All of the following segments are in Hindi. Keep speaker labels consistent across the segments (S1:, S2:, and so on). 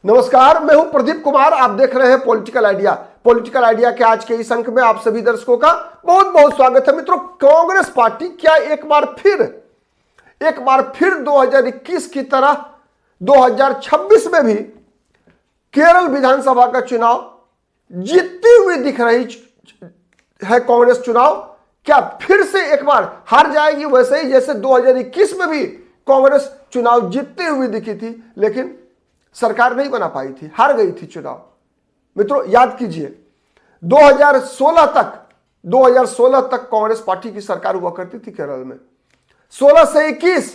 S1: नमस्कार, मैं हूं प्रदीप कुमार। आप देख रहे हैं पॉलिटिकल आइडिया। पॉलिटिकल आइडिया के आज के इस अंक में आप सभी दर्शकों का बहुत बहुत स्वागत है। मित्रों, कांग्रेस पार्टी क्या एक बार फिर 2021 की तरह 2026 में भी केरल विधानसभा का चुनाव जीतती हुई दिख रही है? कांग्रेस चुनाव क्या फिर से एक बार हार जाएगी? वैसे ही जैसे 2021 में भी कांग्रेस चुनाव जीतती हुई दिखी थी, लेकिन सरकार नहीं बना पाई थी, हार गई थी चुनाव। मित्रों, याद कीजिए 2016 तक कांग्रेस पार्टी की सरकार हुआ करती थी केरल में। 16 से 21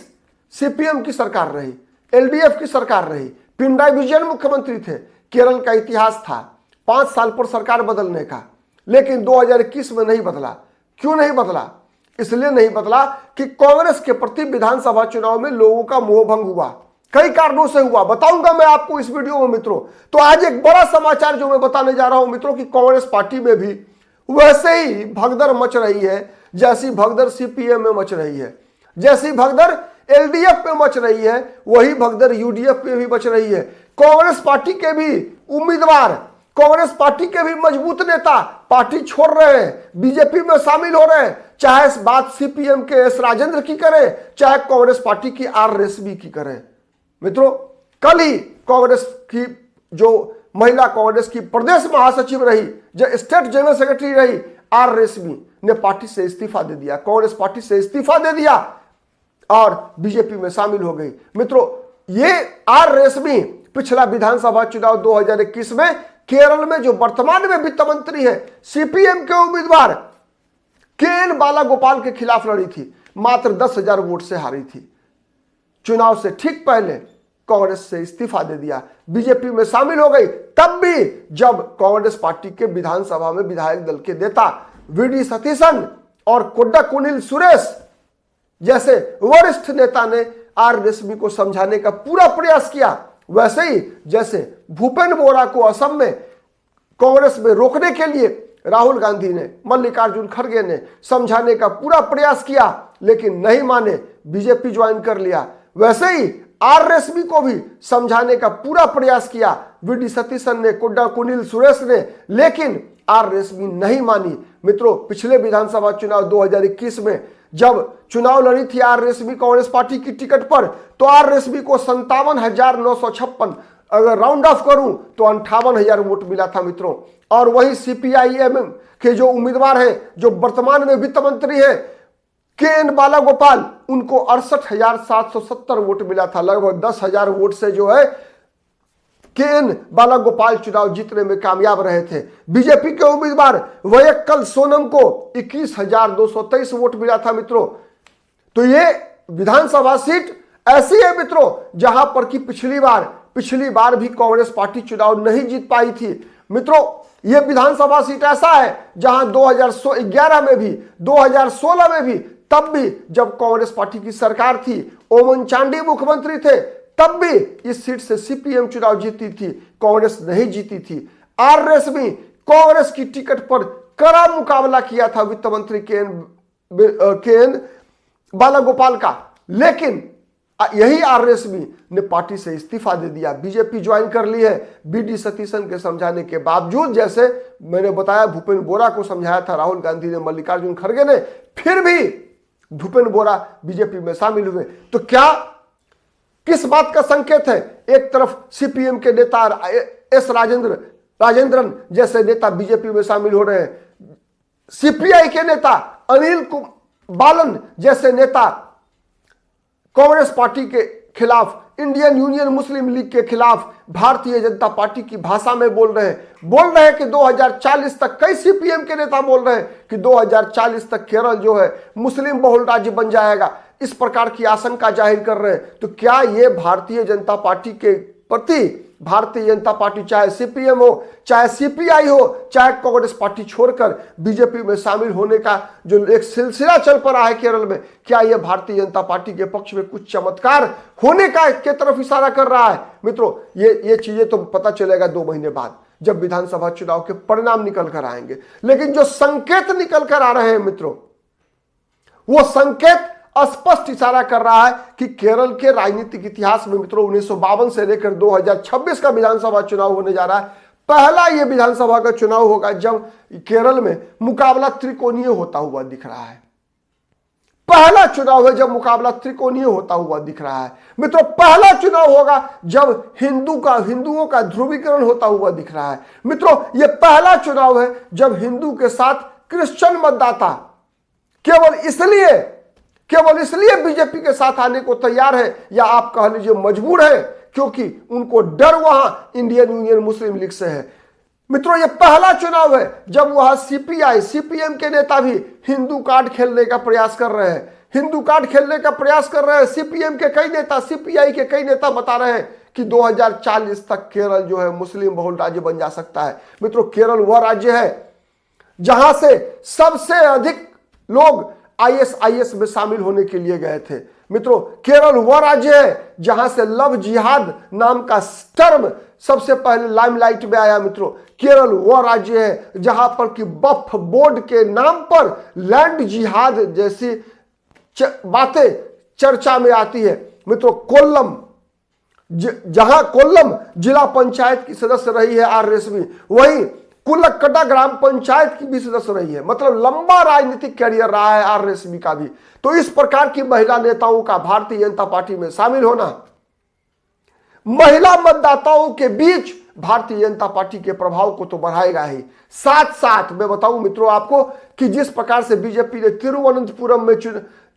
S1: सीपीएम की सरकार रही, एलडीएफ की सरकार रही, पिनराई विजयन मुख्यमंत्री थे। केरल का इतिहास था 5 साल पर सरकार बदलने का, लेकिन 2021 में नहीं बदला। क्यों नहीं बदला? इसलिए नहीं बदला कि कांग्रेस के प्रति विधानसभा चुनाव में लोगों का मोहभंग हुआ। कई कारणों से हुआ, बताऊंगा मैं आपको इस वीडियो में मित्रों। तो आज एक बड़ा समाचार जो मैं बताने जा रहा हूं मित्रों कि कांग्रेस पार्टी में भी वैसे ही भगदड़ मच रही है जैसी भगदड़ सीपीएम में मच रही है, जैसी भगदड़ एलडीएफ में मच रही है, वही भगदड़ यूडीएफ में भी मच रही है। कांग्रेस पार्टी के भी उम्मीदवार, कांग्रेस पार्टी के भी मजबूत नेता पार्टी छोड़ रहे हैं, बीजेपी में शामिल हो रहे हैं। चाहे इस बात सीपीएम के एस राजेंद्र की करें, चाहे कांग्रेस पार्टी की आर रेशमी की करें। मित्रों, कल ही कांग्रेस की जो महिला कांग्रेस की प्रदेश महासचिव रही, जो स्टेट जनरल सेक्रेटरी रही, आर रेशमी ने पार्टी से इस्तीफा दे दिया, कांग्रेस पार्टी से इस्तीफा दे दिया और बीजेपी में शामिल हो गई। मित्रों, ये आर रेशमी पिछला विधानसभा चुनाव 2021 में केरल में जो वर्तमान में वित्त मंत्री है, सीपीएम के उम्मीदवार के.एन. बालागोपाल के खिलाफ लड़ी थी, मात्र 10,000 वोट से हारी थी। चुनाव से ठीक पहले कांग्रेस से इस्तीफा दे दिया, बीजेपी में शामिल हो गई। तब भी जब कांग्रेस पार्टी के विधानसभा में विधायक दल के नेता वी.डी. सतीशन और कोड्डाकुनिल सुरेश जैसे वरिष्ठ नेता ने आर रेशमी को समझाने का पूरा प्रयास किया, वैसे ही जैसे भूपेन बोरा को असम में कांग्रेस में रोकने के लिए राहुल गांधी ने, मल्लिकार्जुन खड़गे ने समझाने का पूरा प्रयास किया, लेकिन नहीं माने, बीजेपी ज्वाइन कर लिया। वैसे ही आर रेशमी को भी समझाने का पूरा प्रयास किया वी.डी. सतीशन ने, कोड्डाकुनिल सुरेश ने, लेकिन आर रेशमी नहीं मानी। मित्रों, पिछले विधानसभा चुनाव 2021 में जब चुनाव लड़ी थी आर रेशमी कांग्रेस पार्टी की टिकट पर, तो आर रेशमी को 57,956, अगर राउंड ऑफ करूं तो 58,000 वोट मिला था मित्रों। और वही सीपीआईएम के जो उम्मीदवार हैं, जो वर्तमान में वित्त मंत्री है के.एन. बालागोपाल, उनको 68,770 वोट मिला था। लगभग 10,000 वोट से जो है के.एन. बालागोपाल चुनाव जीतने में कामयाब रहे थे। बीजेपी के उम्मीदवार वयक्कल सोनम को 21,223 वोट मिला था मित्रों। तो ये विधानसभा सीट ऐसी है मित्रों जहां पर कि पिछली बार भी कांग्रेस पार्टी चुनाव नहीं जीत पाई थी। मित्रों, यह विधानसभा सीट ऐसा है जहां 2011 में भी, 2016 में भी, तब भी जब कांग्रेस पार्टी की सरकार थी, ओमन चांडी मुख्यमंत्री थे, तब भी इस सीट से सीपीएम चुनाव जीती थी, कांग्रेस नहीं जीती थी। आर रेशमी कांग्रेस की टिकट पर कड़ा मुकाबला किया था वित्त मंत्री के.एन. बालागोपाल का, लेकिन यही आर रेशमी ने पार्टी से इस्तीफा दे दिया, बीजेपी ज्वाइन कर ली है। वी.डी. सतीशन के समझाने के बावजूद, जैसे मैंने बताया, भूपेन बोरा को समझाया था राहुल गांधी ने, मल्लिकार्जुन खड़गे ने, फिर भी भूपेन बोरा बीजेपी में शामिल हुए। तो क्या, किस बात का संकेत है? एक तरफ सीपीएम के नेता एस राजेंद्रन जैसे नेता बीजेपी में शामिल हो रहे हैं, सीपीआई के नेता अनिल बालन जैसे नेता कांग्रेस पार्टी के खिलाफ, इंडियन यूनियन मुस्लिम लीग के खिलाफ भारतीय जनता पार्टी की भाषा में बोल रहे हैं कि 2040 तक, कई सीपीएम के नेता बोल रहे हैं कि 2040 तक केरल जो है मुस्लिम बहुल राज्य बन जाएगा, इस प्रकार की आशंका जाहिर कर रहे हैं। तो क्या ये भारतीय जनता पार्टी के प्रति, भारतीय जनता पार्टी चाहे सीपीएम हो, चाहे सीपीआई हो, चाहे कांग्रेस पार्टी छोड़कर बीजेपी में शामिल होने का जो एक सिलसिला चल पड़ा है केरल में, क्या यह भारतीय जनता पार्टी के पक्ष में कुछ चमत्कार होने का के तरफ इशारा कर रहा है? मित्रों, ये चीजें तो पता चलेगा 2 महीने बाद, जब विधानसभा चुनाव के परिणाम निकल कर आएंगे। लेकिन जो संकेत निकल कर आ रहे हैं मित्रों, वो संकेत स्पष्ट इशारा कर रहा है कि केरल के राजनीतिक इतिहास में मित्रों 1952 से लेकर 2026 का विधानसभा चुनाव होने जा रहा है। पहला यह विधानसभा का चुनाव होगा जब केरल में मुकाबला त्रिकोणीय होता हुआ दिख रहा है। पहला चुनाव है जब मुकाबला त्रिकोणीय होता हुआ दिख रहा है मित्रों। पहला चुनाव होगा जब हिंदुओं का ध्रुवीकरण होता हुआ दिख रहा है मित्रों। यह पहला चुनाव है जब हिंदू के साथ क्रिश्चियन मतदाता केवल इसलिए बीजेपी के साथ आने को तैयार है, या आप कह लीजिए मजबूर है, क्योंकि उनको डर वहां इंडियन यूनियन मुस्लिम लीग से है मित्रों। यह पहला चुनाव है जब वहां सीपीएम के नेता भी हिंदू कार्ड खेलने का प्रयास कर रहे हैं। सीपीएम के कई नेता, सीपीआई के कई नेता बता रहे हैं कि 2040 तक केरल जो है मुस्लिम बहुल राज्य बन जा सकता है मित्रों। केरल वह राज्य है जहां से सबसे अधिक लोग आईएसआईएस में शामिल होने के लिए गए थे मित्रों। केरल वह राज्य है जहां से लव जिहाद नाम का टर्म सबसे पहले लाइमलाइट में आया मित्रों। केरल वह राज्य है जहां पर कि वक्फ बोर्ड के नाम पर लैंड जिहाद जैसी बातें चर्चा में आती है मित्रों। जहां कोल्लम जिला पंचायत की सदस्य रही है आर रेशमी, वहीं कुलक्कड़ा ग्राम पंचायत की भी सदस्य रही है। मतलब लंबा राजनीतिक कैरियर रहा है आर रेशमी का भी। तो इस प्रकार की महिला नेताओं का भारतीय जनता पार्टी में शामिल होना महिला मतदाताओं के बीच भारतीय जनता पार्टी के प्रभाव को तो बढ़ाएगा ही। साथ साथ मैं बताऊं मित्रों आपको कि जिस प्रकार से बीजेपी ने तिरुवनंतपुरम में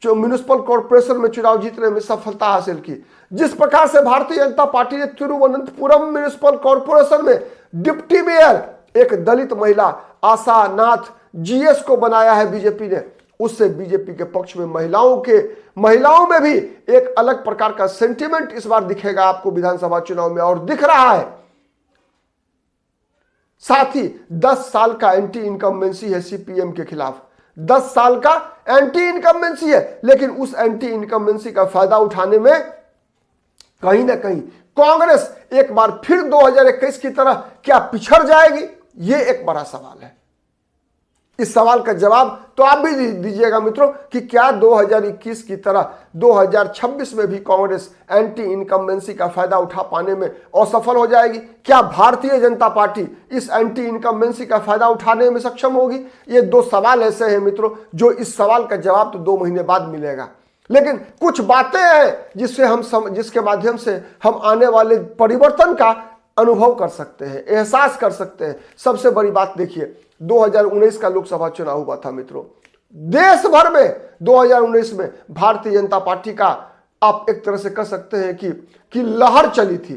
S1: म्युनिसिपल कॉर्पोरेशन में चुनाव जीतने में सफलता हासिल की, जिस प्रकार से भारतीय जनता पार्टी ने तिरुवनंतपुरम म्युनिसिपल कॉर्पोरेशन में डिप्टी मेयर एक दलित महिला आशा नाथ जीएस को बनाया है बीजेपी ने, उससे बीजेपी के पक्ष में महिलाओं में भी एक अलग प्रकार का सेंटीमेंट इस बार दिखेगा आपको विधानसभा चुनाव में, और दिख रहा है। साथ ही 10 साल का एंटी इनकम्बेंसी है सीपीएम के खिलाफ, 10 साल का एंटी इनकम्बेंसी है, लेकिन उस एंटी इनकम्बेंसी का फायदा उठाने में कहीं ना कहीं कांग्रेस एक बार फिर 2021 की तरह क्या पिछड़ जाएगी, यह एक बड़ा सवाल है। इस सवाल का जवाब तो आप भी दीजिएगा मित्रों कि क्या 2021 की तरह 2026 में भी कांग्रेस एंटी इनकम्बेंसी का फायदा उठा पाने में असफल हो जाएगी? क्या भारतीय जनता पार्टी इस एंटी इनकम्बेंसी का फायदा उठाने में सक्षम होगी? ये दो सवाल ऐसे हैं मित्रों जो इस सवाल का जवाब तो 2 महीने बाद मिलेगा, लेकिन कुछ बातें हैं जिसके माध्यम से हम आने वाले परिवर्तन का अनुभव कर सकते हैं, एहसास कर सकते हैं। सबसे बड़ी बात देखिए, 2019 का लोकसभा चुनाव हुआ था मित्रों। देश भर में 2019 में भारतीय जनता पार्टी का आप एक तरह से कह सकते हैं कि लहर चली थी।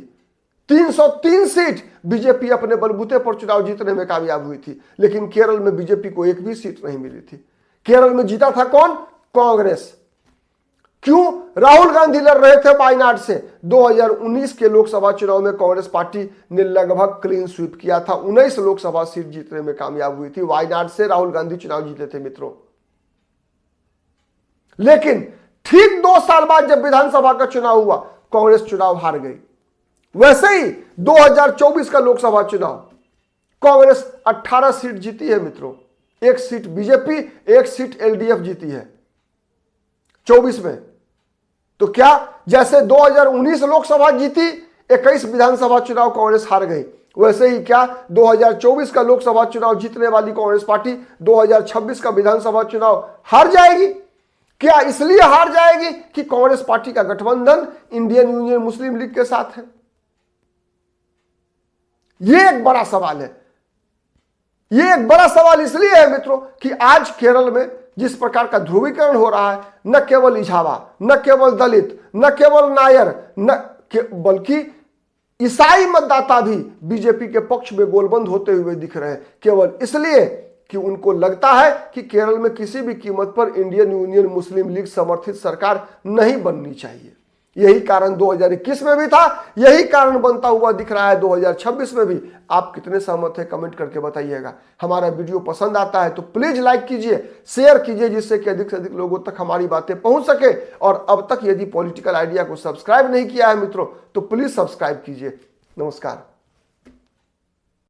S1: 303 सीट बीजेपी अपने बलबूते पर चुनाव जीतने में कामयाब हुई थी, लेकिन केरल में बीजेपी को एक भी सीट नहीं मिली थी। केरल में जीता था कौन? कांग्रेस। क्यों? राहुल गांधी लड़ रहे थे वायनाड से। 2019 के लोकसभा चुनाव में कांग्रेस पार्टी ने लगभग क्लीन स्वीप किया था, 19 लोकसभा सीट जीतने में कामयाब हुई थी। वायनाड से राहुल गांधी चुनाव जीते थे मित्रों। लेकिन ठीक 2 साल बाद जब विधानसभा का चुनाव हुआ, कांग्रेस चुनाव हार गई। वैसे ही 2024 का लोकसभा चुनाव कांग्रेस 18 सीट जीती है मित्रों, 1 सीट बीजेपी, 1 सीट एलडीएफ जीती है 24 में। तो क्या जैसे 2019 लोकसभा जीती, 21 विधानसभा चुनाव कांग्रेस हार गई, वैसे ही क्या 2024 का लोकसभा चुनाव जीतने वाली कांग्रेस पार्टी 2026 का विधानसभा चुनाव हार जाएगी? क्या इसलिए हार जाएगी कि कांग्रेस पार्टी का गठबंधन इंडियन यूनियन मुस्लिम लीग के साथ है? यह एक बड़ा सवाल है। यह एक बड़ा सवाल इसलिए है मित्रों कि आज केरल में जिस प्रकार का ध्रुवीकरण हो रहा है, न केवल इछावा, न केवल दलित, न केवल नायर, बल्कि ईसाई मतदाता भी बीजेपी के पक्ष में गोलबंद होते हुए दिख रहे हैं, केवल इसलिए कि उनको लगता है कि केरल में किसी भी कीमत पर इंडियन यूनियन मुस्लिम लीग समर्थित सरकार नहीं बननी चाहिए। यही कारण 2021 में भी था, यही कारण बनता हुआ दिख रहा है 2026 में भी। आप कितने सहमत हैं कमेंट करके बताइएगा। हमारा वीडियो पसंद आता है तो प्लीज लाइक कीजिए, शेयर कीजिए, जिससे कि अधिक से अधिक लोगों तक हमारी बातें पहुंच सके। और अब तक यदि पॉलिटिकल आइडिया को सब्सक्राइब नहीं किया है मित्रों तो प्लीज सब्सक्राइब कीजिए। नमस्कार।